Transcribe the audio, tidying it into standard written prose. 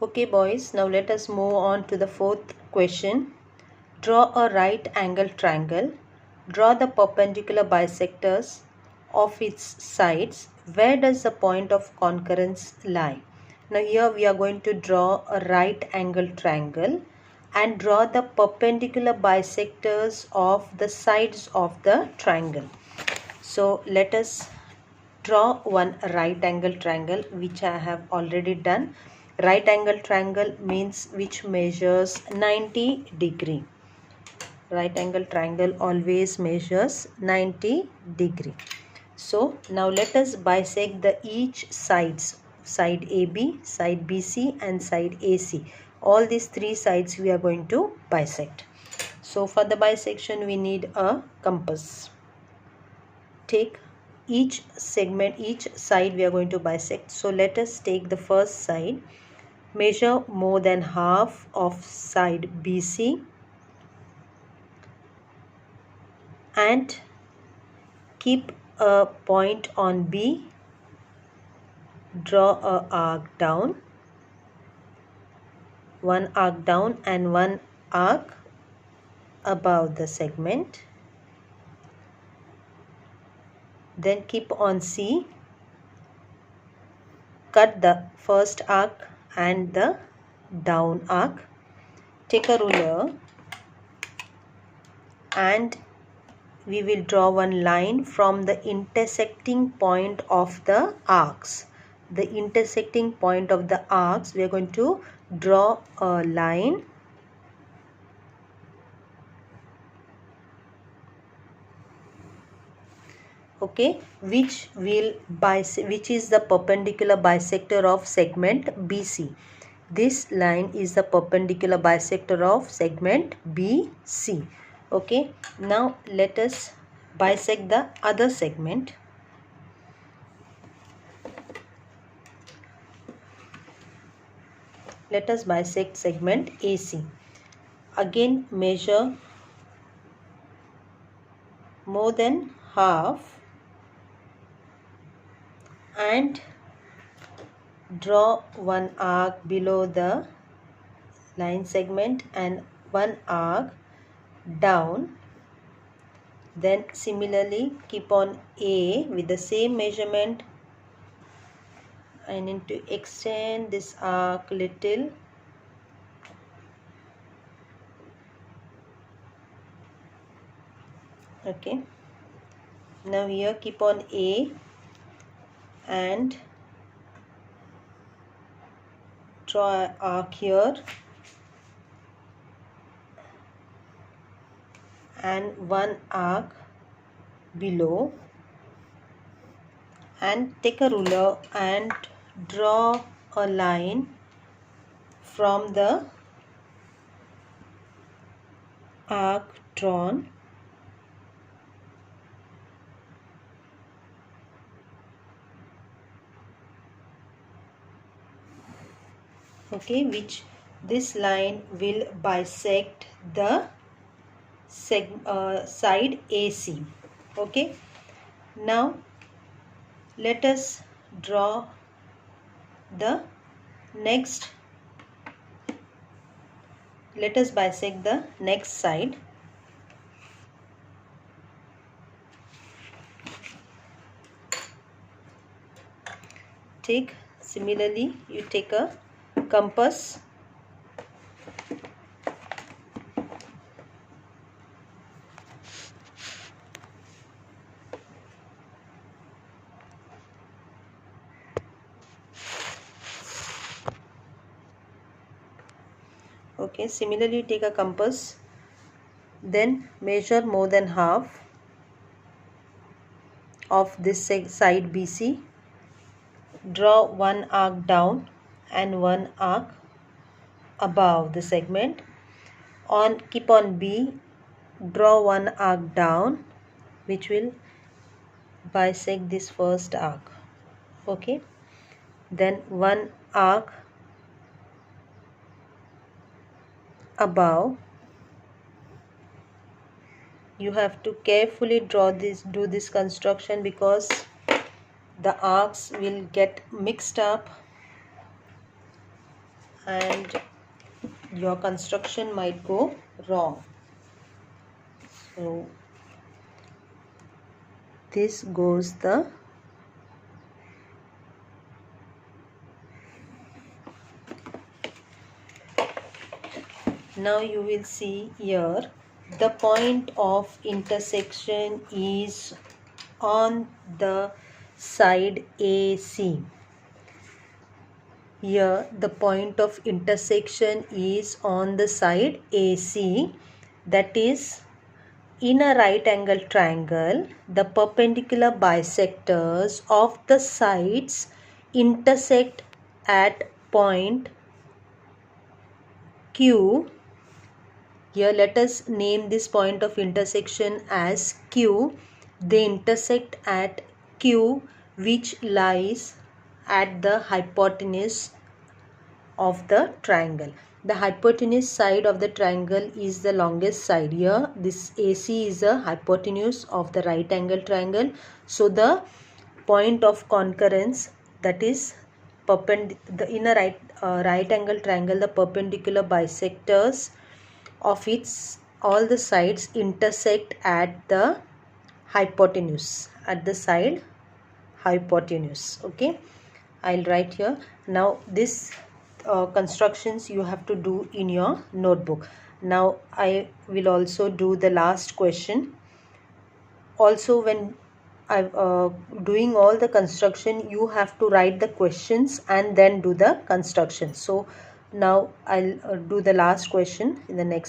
Okay boys, now let us move on to the fourth question. Draw a right angle triangle. Draw the perpendicular bisectors of its sides. Where does the point of concurrence lie? Now here we are going to draw a right angle triangle and draw the perpendicular bisectors of the sides of the triangle. So let us draw one right angle triangle, which I have already done. Right angle triangle means which measures 90 degree. Right angle triangle always measures 90 degree. So now let us bisect the each sides, side AB, side BC and side AC. All these three sides we are going to bisect. So for the bisection we need a compass. Take each segment, each side we are going to bisect. So let us take the first side, measure more than half of side BC and keep a point on B, draw a arc down, one arc down and one arc above the segment. Then keep on C, cut the first arc and the down arc. Take a ruler and we will draw one line from the intersecting point of the arcs. The intersecting point of the arcs, we are going to draw a line which is the perpendicular bisector of segment BC. This line is the perpendicular bisector of segment BC. Okay, now let us bisect the other segment. Let us bisect segment AC. Again measure more than half and draw one arc below the line segment and one arc down. Then similarly keep on A with the same measurement. I need to extend this arc little. Okay, now here keep on A and draw an arc here and one arc below, and take a ruler and draw a line from the arc drawn which this line will bisect the side AC. Okay, now let us draw the next. Let us bisect the next side. Similarly you take a compass similarly take a compass, then measure more than half of this side BC, draw one arc down and one arc above the segment. Keep on B, draw one arc down which will bisect this first arc. Okay, then one arc above. You have to carefully do this construction because the arcs will get mixed up and your construction might go wrong. So this goes the now you will see here the point of intersection is on the side AC. Here the point of intersection is on the side AC, that is, in a right angle triangle, the perpendicular bisectors of the sides intersect at point Q. Here let us name this point of intersection as Q. They intersect at Q, which lies at the hypotenuse of the triangle. The hypotenuse side of the triangle is the longest side. Here this AC is the hypotenuse of the right angle triangle. So the point of concurrence, that is in a right angle triangle, the perpendicular bisectors of its all the sides intersect at the hypotenuse, at the side hypotenuse. Okay, I'll write here. Now this constructions you have to do in your notebook. Now I will also do the last question. Also, when I'm doing all the construction, you have to write the questions and then do the construction. So now I'll do the last question in the next